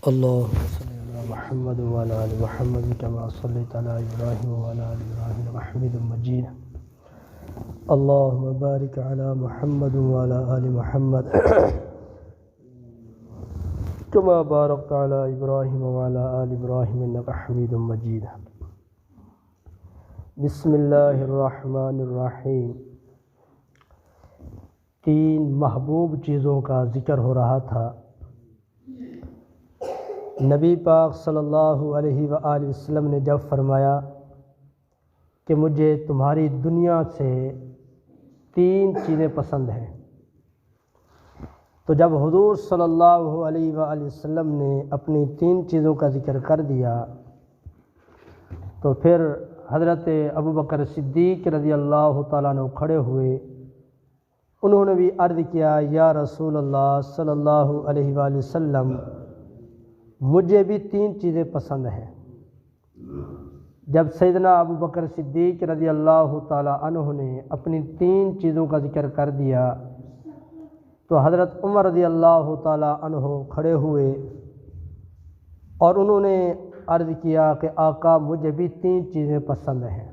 اللهم صل على محمد وعلى آل محمد كما صليت على إبراهيم وعلى آل إبراهيم إنك حميد مجيد. اللهم بارك على محمد وعلى آل محمد كما باركت على إبراهيم وعلى آل إبراهيم إنك حميد مجيد. بسم اللہ الرحمن الرحیم. تین محبوب چیزوں کا ذکر ہو رہا تھا. نبی پاک صلی اللہ علیہ وآلہ وسلم نے جب فرمایا کہ مجھے تمہاری دنیا سے تین چیزیں پسند ہیں، تو جب حضور صلی اللہ علیہ وآلہ وسلم نے اپنی تین چیزوں کا ذکر کر دیا تو پھر حضرت ابوبکر صدیق رضی اللہ تعالیٰ عنہ کھڑے ہوئے. انہوں نے بھی عرض کیا، یا رسول اللہ صلی اللہ علیہ وآلہ وسلم، مجھے بھی تین چیزیں پسند ہیں. جب سیدنا ابوبکر صدیق رضی اللہ تعالیٰ عنہ نے اپنی تین چیزوں کا ذکر کر دیا تو حضرت عمر رضی اللہ تعالیٰ عنہ کھڑے ہوئے اور انہوں نے عرض کیا کہ آقا مجھے بھی تین چیزیں پسند ہیں.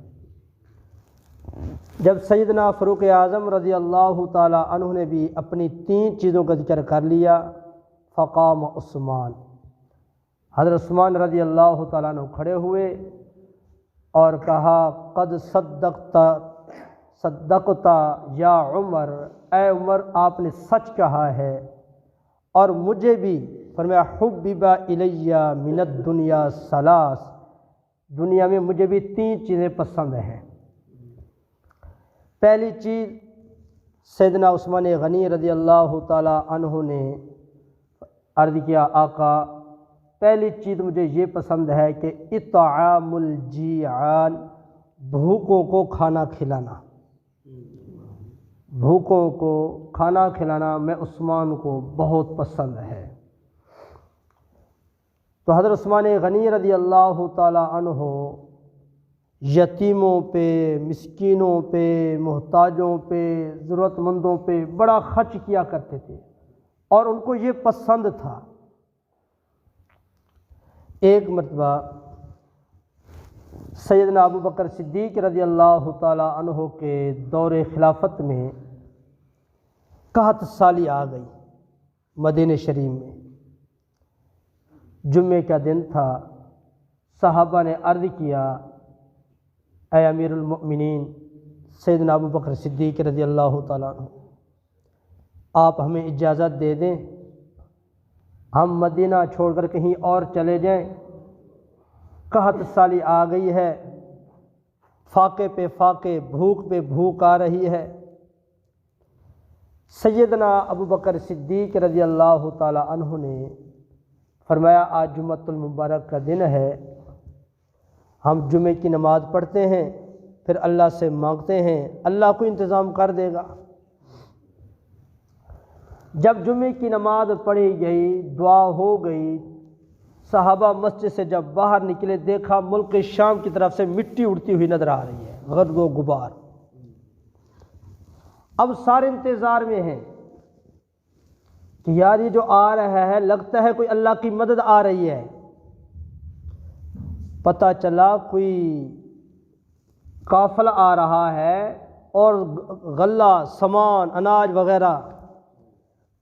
جب سیدنا فاروق اعظم رضی اللہ تعالیٰ عنہ نے بھی اپنی تین چیزوں کا ذکر کر لیا، فقام عثمان، حضرت عثمان رضی اللہ تعالیٰ عنہ کھڑے ہوئے اور کہا، قد صدقتا یا عمر، اے عمر آپ نے سچ کہا ہے. اور مجھے بھی فرمایا، حبب الیہ من الدنیا ثلاث، دنیا میں مجھے بھی تین چیزیں پسند ہیں. پہلی چیز سیدنا عثمان غنی رضی اللہ تعالیٰ عنہ نے عرض کیا، آقا پہلی چیز مجھے یہ پسند ہے کہ اطعام الجیعان، بھوکوں کو کھانا کھلانا. بھوکوں کو کھانا کھلانا میں عثمان کو بہت پسند ہے. تو حضرت عثمان غنی رضی اللہ تعالیٰ عنہ یتیموں پہ، مسکینوں پہ، محتاجوں پہ، ضرورت مندوں پہ بڑا خرچ کیا کرتے تھے اور ان کو یہ پسند تھا. ایک مرتبہ سیدنا ابوبکر صدیق رضی اللہ تعالیٰ عنہ کے دور خلافت میں قحط سالی آ گئی مدینہ شریف میں. جمعے کا دن تھا. صحابہ نے عرض کیا، اے امیر المؤمنین سیدنا ابوبکر صدیق رضی اللہ تعالیٰ عنہ، آپ ہمیں اجازت دے دیں، ہم مدینہ چھوڑ کر کہیں اور چلے جائیں. قحط سالی آ گئی ہے، فاقے پہ فاقے، بھوک پہ بھوک آ رہی ہے. سیدنا ابوبکر صدیق رضی اللہ تعالیٰ عنہ نے فرمایا، آج جمعۃ المبارک کا دن ہے، ہم جمعے کی نماز پڑھتے ہیں، پھر اللہ سے مانگتے ہیں، اللہ کو انتظام کر دے گا. جب جمعے کی نماز پڑھی گئی، دعا ہو گئی، صحابہ مسجد سے جب باہر نکلے دیکھا ملک شام کی طرف سے مٹی اڑتی ہوئی نظر آ رہی ہے، گرد و غبار. اب سارے انتظار میں ہیں کہ یار یہ جو آ رہا ہے لگتا ہے کوئی اللہ کی مدد آ رہی ہے. پتہ چلا کوئی قافلہ آ رہا ہے اور غلہ، سامان، اناج وغیرہ.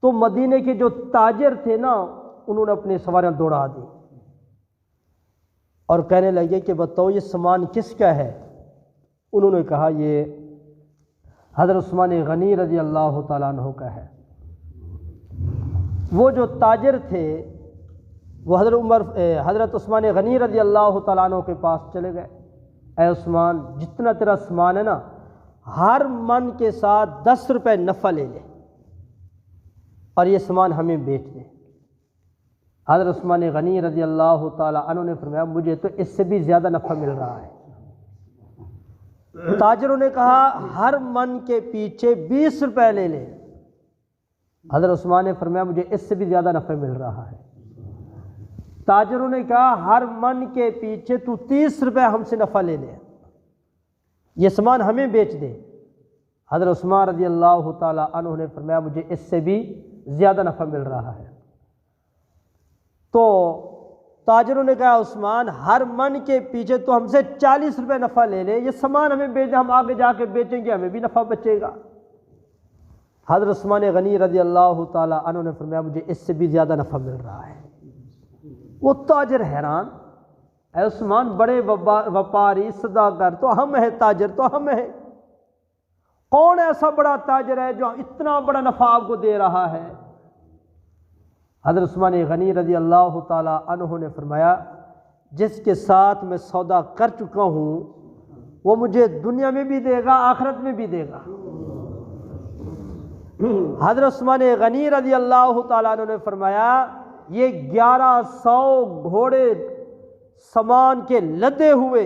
تو مدینے کے جو تاجر تھے نا، انہوں نے اپنی سواریاں دوڑا دی اور کہنے لگے کہ بتاؤ یہ سامان کس کا ہے؟ انہوں نے کہا یہ حضرت عثمان غنی رضی اللہ تعالیٰ عنہ کا ہے. وہ جو تاجر تھے وہ حضرت عثمان غنی رضی اللہ تعالیٰ عنہ کے پاس چلے گئے. اے عثمان، جتنا تیرا سامان ہے نا، ہر من کے ساتھ 10 روپے نفع لے لے اور یہ سامان ہمیں بیچ دے. حضرت عثمان غنی رضی اللہ تعالیٰ عنہ نے فرمایا، مجھے تو اس سے بھی زیادہ نفع مل رہا ہے. تاجروں نے کہا ہر من کے پیچھے 20 روپے لے لے. حضرت عثمان نے فرمایا، مجھے اس سے بھی زیادہ نفع مل رہا ہے. تاجروں نے کہا ہر من کے پیچھے تو 30 روپے ہم سے نفع لے لے، یہ سامان ہمیں بیچ دے. حضرت عثمان رضی اللہ تعالیٰ عنہ نے فرمایا، مجھے اس سے بھی زیادہ نفع مل رہا ہے. تو تاجروں نے کہا عثمان ہر من کے پیچھے تو ہم سے 40 روپے نفع لے لے، یہ سامان ہمیں بیچ دے، ہم آگے جا کے بیچیں گے، ہمیں بھی نفع بچے گا۔ حضرت عثمان غنی رضی اللہ تعالی عنہ نے فرمایا مجھے اس سے بھی زیادہ نفع مل رہا ہے۔ وہ تاجر حیران، اے عثمان بڑے وپاری صداگر تو ہم ہیں، تاجر تو ہم ہیں، کون ایسا بڑا تاجر ہے جو اتنا بڑا نفع آپ کو دے رہا ہے؟ حضرت عثمان غنی رضی اللہ تعالی عنہ نے فرمایا جس کے ساتھ میں سودا کر چکا ہوں وہ مجھے دنیا میں بھی دے گا، آخرت میں بھی دے گا۔ حضرت عثمان غنی رضی اللہ تعالیٰ عنہ نے فرمایا یہ 1100 گھوڑے سامان کے لدے ہوئے،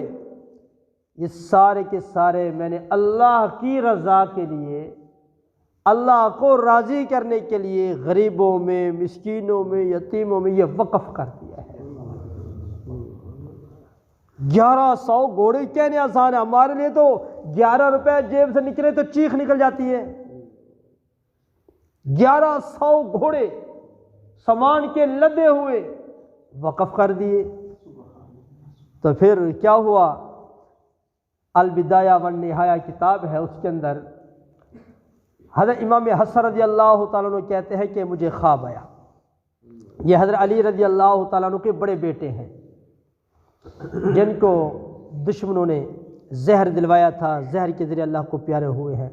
یہ سارے کے سارے میں نے اللہ کی رضا کے لیے، اللہ کو راضی کرنے کے لیے غریبوں میں، مسکینوں میں، یتیموں میں یہ وقف کر دیا ہے۔ 1100 گھوڑے کہنے آسان ہے، ہمارے لیے تو 11 روپے جیب سے نکلے تو چیخ نکل جاتی ہے۔ 1100 گھوڑے سامان کے لدے ہوئے وقف کر دیے۔ تو پھر کیا ہوا؟ البدایہ والنہایہ کتاب ہے، اس کے اندر حضرت امام حسن رضی اللہ تعالیٰ عنہ کہتے ہیں کہ مجھے خواب آیا۔ یہ حضرت علی رضی اللہ تعالیٰ عنہ کے بڑے بیٹے ہیں جن کو دشمنوں نے زہر دلوایا تھا، زہر کے ذریعے اللہ کو پیارے ہوئے ہیں۔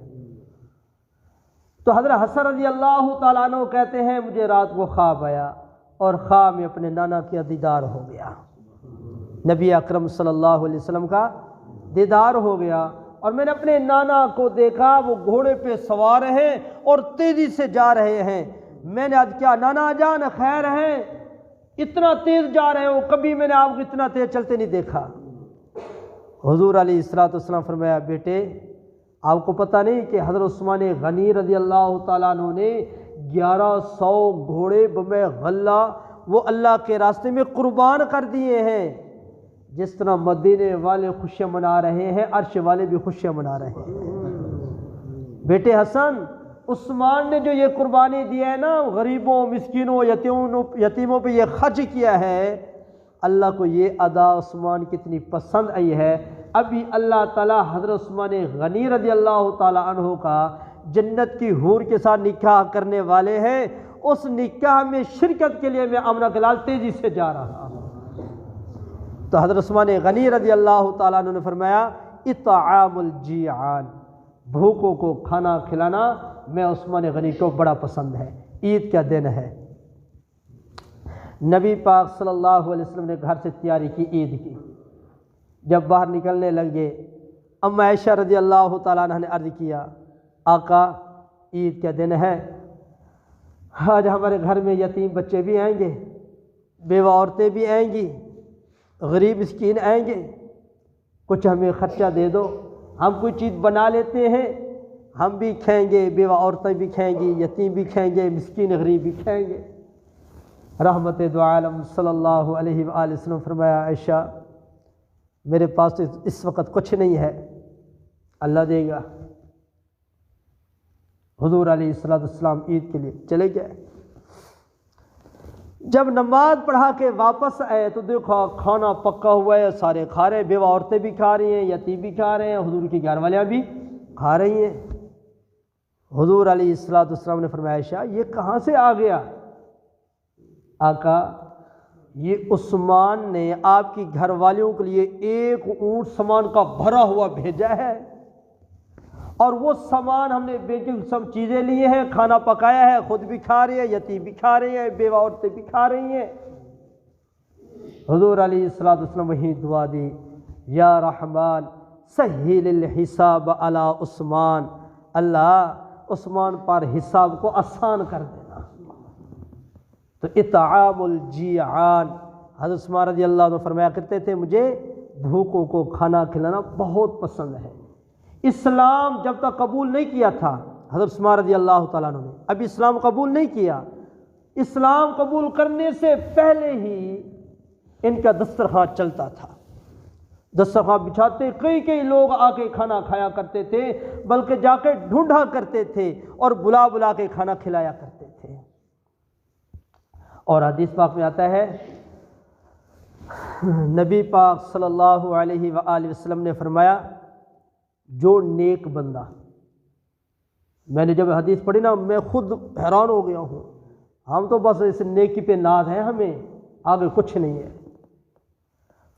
تو حضرت حسن رضی اللہ تعالیٰ عنہ کہتے ہیں مجھے رات کو خواب آیا اور خواب میں اپنے نانا کا دیدار ہو گیا، نبی اکرم صلی اللہ علیہ وسلم کا دیدار ہو گیا، اور میں نے اپنے نانا کو دیکھا وہ گھوڑے پہ سوار ہیں اور تیزی سے جا رہے ہیں۔ میں نے آج کیا نانا جان خیر ہیں، اتنا تیز جا رہے ہو، کبھی میں نے آپ کو اتنا تیز چلتے نہیں دیکھا۔ حضور علیہ الصلوۃ والسلام فرمایا بیٹے آپ کو پتہ نہیں کہ حضرت عثمان غنی رضی اللہ تعالیٰ عنہ نے 1100 گھوڑے بمِ غلہ وہ اللہ کے راستے میں قربان کر دیے ہیں، جس طرح مدینے والے خوشیاں منا رہے ہیں عرش والے بھی خوشیاں منا رہے ہیں۔ بیٹے حسن عثمان نے جو یہ قربانی دی ہے نا، غریبوں، مسکینوں، یتیموں پہ یہ خرچ کیا ہے، اللہ کو یہ ادا عثمان کتنی پسند آئی ہے۔ ابھی اللہ تعالیٰ حضرت عثمان غنی رضی اللہ تعالیٰ عنہ کا جنت کی حور کے ساتھ نکاح کرنے والے ہیں، اس نکاح میں شرکت کے لیے میں آمنہ کلال تیزی سے جا رہا ہوں۔ تو حضرت عثمان غنی رضی اللہ تعالیٰ عنہ نے فرمایا اطعام الجیعان، بھوکوں کو کھانا کھلانا میں عثمان غنی کو بڑا پسند ہے۔ عید کا دن ہے، نبی پاک صلی اللہ علیہ وسلم نے گھر سے تیاری کی عید کی، جب باہر نکلنے لگے ام عائشہ رضی اللہ تعالیٰ عنہ نے عرض کیا آقا عید کا دن ہے، آج ہمارے گھر میں یتیم بچے بھی آئیں گے، بیوہ عورتیں بھی آئیں گی، غریب مسکین آئیں گے، کچھ ہمیں خرچہ دے دو، ہم کوئی چیز بنا لیتے ہیں، ہم بھی کھائیں گے، بیوہ عورتیں بھی کھائیں گی، یتیم بھی کھائیں گے، مسکین غریب بھی کھائیں گے۔ رحمت دو عالم صلی اللہ علیہ وآلہ وسلم فرمایا عائشہ میرے پاس تو اس وقت کچھ نہیں ہے، اللہ دے گا۔ حضور علیہ السلام عید کے لیے چلے گئے، جب نماز پڑھا کے واپس آئے تو دیکھا کھانا پکا ہوا ہے، سارے کھا رہے ہیں، بیوہ عورتیں بھی کھا رہی ہیں، یتیم بھی کھا رہے ہیں، حضور کی گھر والیاں بھی کھا رہی ہیں۔ حضور علیہ السلام نے فرمایا عائشہ یہ کہاں سے آ گیا؟ آقا یہ عثمان نے آپ کی گھر والیوں کے لیے 1 اونٹ سامان کا بھرا ہوا بھیجا ہے، اور وہ سامان ہم نے بیچ کے سب چیزیں لیے ہیں، کھانا پکایا ہے، خود بھی کھا رہی ہے، یتیم بھی کھا رہی ہے، بیوہ عورتیں بھی کھا رہی ہیں۔ حضور علیہ السلام وہی دعا دی یا رحمان سہل الحساب علی عثمان، اللہ عثمان پر حساب کو آسان کر دینا۔ تو اطعام الجیعان، حضرت عثمان رضی اللہ عنہ فرمایا کرتے تھے مجھے بھوکوں کو کھانا کھلانا بہت پسند ہے۔ اسلام جب تک قبول نہیں کیا تھا حضرت عثمان رضی اللہ تعالیٰ عنہ نے ابھی اسلام قبول نہیں کیا، اسلام قبول کرنے سے پہلے ہی ان کا دسترخوان چلتا تھا، دسترخوان بچھاتے، کئی لوگ آ کے کھانا کھایا کرتے تھے، بلکہ جا کے ڈھونڈا کرتے تھے اور بلا کے کھانا کھلایا کرتے تھے۔ اور حدیث پاک میں آتا ہے نبی پاک صلی اللہ علیہ وآلہ وسلم نے فرمایا جو نیک بندہ، میں نے جب حدیث پڑھی نا میں خود حیران ہو گیا ہوں، ہم تو بس اس نیکی پہ ناز ہے، ہمیں آگے کچھ نہیں ہے۔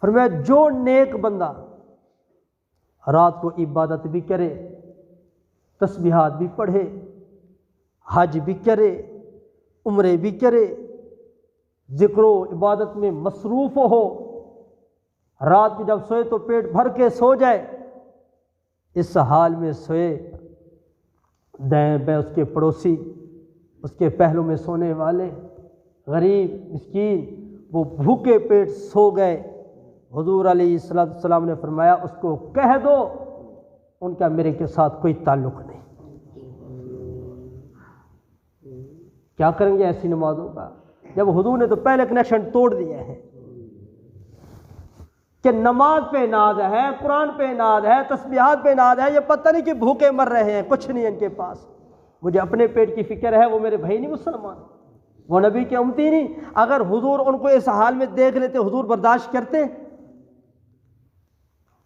فرمایا جو نیک بندہ رات کو عبادت بھی کرے، تسبیحات بھی پڑھے، حج بھی کرے، عمرے بھی کرے، ذکر و عبادت میں مصروف ہو، رات کو جب سوئے تو پیٹ بھر کے سو جائے، اس حال میں سوئے، دائیں بائیں اس کے پڑوسی، اس کے پہلو میں سونے والے غریب مسکین وہ بھوکے پیٹ سو گئے، حضور علیہ السلام نے فرمایا اس کو کہہ دو ان کا میرے کے ساتھ کوئی تعلق نہیں۔ کیا کریں گے ایسی نمازوں کا، جب حضور نے تو پہلے کنیکشن توڑ دیا ہے کہ نماز پہ ناز ہے، قرآن پہ ناز ہے، تسبیحات پہ ناز ہے، یہ پتہ نہیں کہ بھوکے مر رہے ہیں، کچھ نہیں ان کے پاس، مجھے اپنے پیٹ کی فکر ہے، وہ میرے بھائی نہیں مسلمان، وہ نبی کے امتی نہیں۔ اگر حضور ان کو اس حال میں دیکھ لیتے حضور برداشت کرتے؟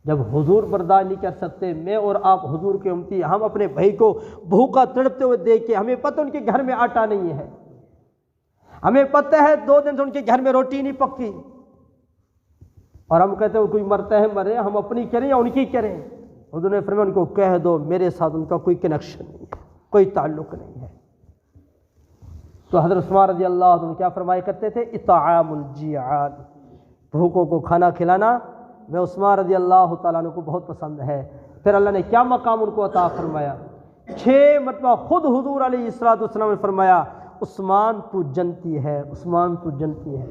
جب حضور برداشت نہیں کر سکتے، میں اور آپ حضور کے امتی، ہم اپنے بھائی کو بھوکا تڑپتے ہوئے دیکھ کے، ہمیں پتہ ان کے گھر میں آٹا نہیں ہے، ہمیں پتہ ہے 2 دن سے ان کے گھر میں روٹی نہیں پکی، اور ہم کہتے ہیں کوئی مرتا ہے مرے، ہم اپنی کریں یا ان کی کریں؟ حضور نے فرمایا ان کو کہہ دو میرے ساتھ ان کا کوئی کنیکشن نہیں ہے، کوئی تعلق نہیں ہے۔ تو حضرت عثمان رضی اللہ عنہ کیا فرمایا کرتے تھے؟ اطعام الجیعان، بھوکوں کو کھانا کھلانا میں عثمان رضی اللہ تعالیٰ عنہ کو بہت پسند ہے۔ پھر اللہ نے کیا مقام ان کو عطا فرمایا؟ 6 مرتبہ خود حضور علیہ السلام نے فرمایا عثمان تو جنتی ہے، عثمان تو جنتی ہے،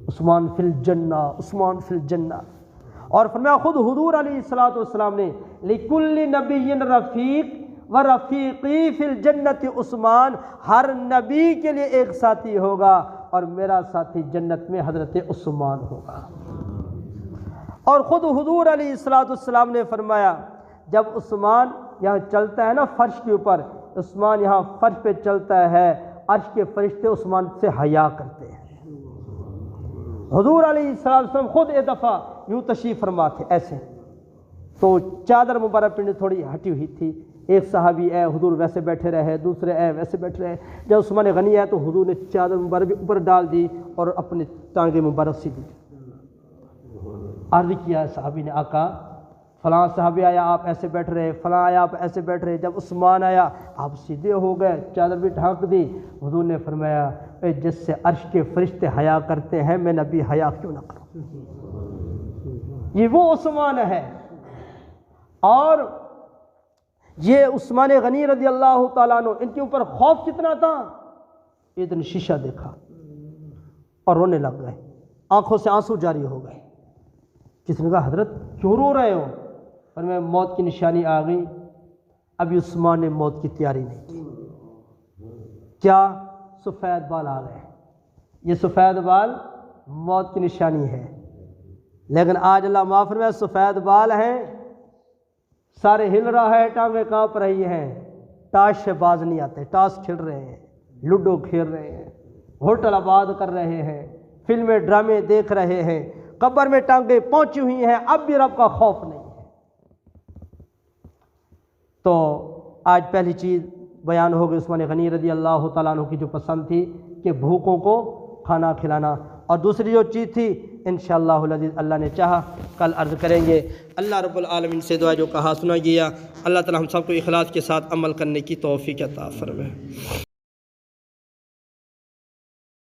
عثمان فی الجنہ، عثمان فی الجنہ۔ اور فرمایا خود حضور علیہ السلام نے لکل نبی رفیق و رفیقی فی الجنت عثمان، ہر نبی کے لیے ایک ساتھی ہوگا اور میرا ساتھی جنت میں حضرت عثمان ہوگا۔ اور خود حضور علیہ السلام نے فرمایا جب عثمان یہاں چلتا ہے نا فرش کے اوپر، عثمان یہاں فرش پہ چلتا ہے، عرش کے فرشتے عثمان سے حیا کرتے ہیں۔ حضور علیہ السلام خود ایک دفعہ یوں تشریف فرما تھے ایسے، تو چادر مبارک پنڈ تھوڑی ہٹی ہوئی تھی، ایک صحابی اے حضور ویسے بیٹھے رہے، دوسرے اے ویسے بیٹھے رہے، جب عثمان غنی آیا تو حضور نے چادر مبارک بھی اوپر ڈال دی اور اپنے ٹانگیں مبارک سیدھی عرض کیا صحابی نے آقا فلاں صحابی آیا آپ ایسے بیٹھ رہے، فلاں آیا آپ ایسے بیٹھ رہے، جب عثمان آیا آپ سیدھے ہو گئے، چادر بھی ڈھانک دی۔ حضور نے فرمایا اے جس سے عرش کے فرشتے حیا کرتے ہیں میں نبی حیا کیوں نہ کروں؟ یہ وہ عثمان ہے۔ اور یہ عثمان غنی رضی اللہ تعالیٰ عنہ، ان کے اوپر خوف کتنا تھا، ایک دن شیشہ دیکھا اور رونے لگ گئے، آنکھوں سے آنسو جاری ہو گئے۔ کسی نے کہا حضرت کیوں رو رہے ہو؟ اور میں موت کی نشانی آ گئی، ابھی عثمان نے موت کی تیاری نہیں کی، کیا سفید بال آ گئے، یہ سفید بال موت کی نشانی ہے، لیکن آج اللہ معاف فرمائے سفید بال ہیں، سارے ہل رہا ہے، ٹانگیں کانپ رہی ہیں، تاش سے باز نہیں آتے، ٹاس کھیل رہے ہیں، لوڈو کھیل رہے ہیں، ہوٹل آباد کر رہے ہیں، فلمیں ڈرامے دیکھ رہے ہیں، قبر میں ٹانگیں پہنچی ہوئی ہیں، اب بھی رب کا خوف نہیں ہے۔ تو آج پہلی چیز بیان ہو گئی عثمان غنی رضی اللہ تعالیٰ عنہ کی جو پسند تھی کہ بھوکوں کو کھانا کھلانا، اور دوسری جو چیز تھی انشاءاللہ العزیز اللہ نے چاہا کل عرض کریں گے۔ اللہ رب العالمین سے دعا جو کہا سنا گیا، اللہ تعالیٰ ہم سب کو اخلاص کے ساتھ عمل کرنے کی توفیق عطا فرمائے۔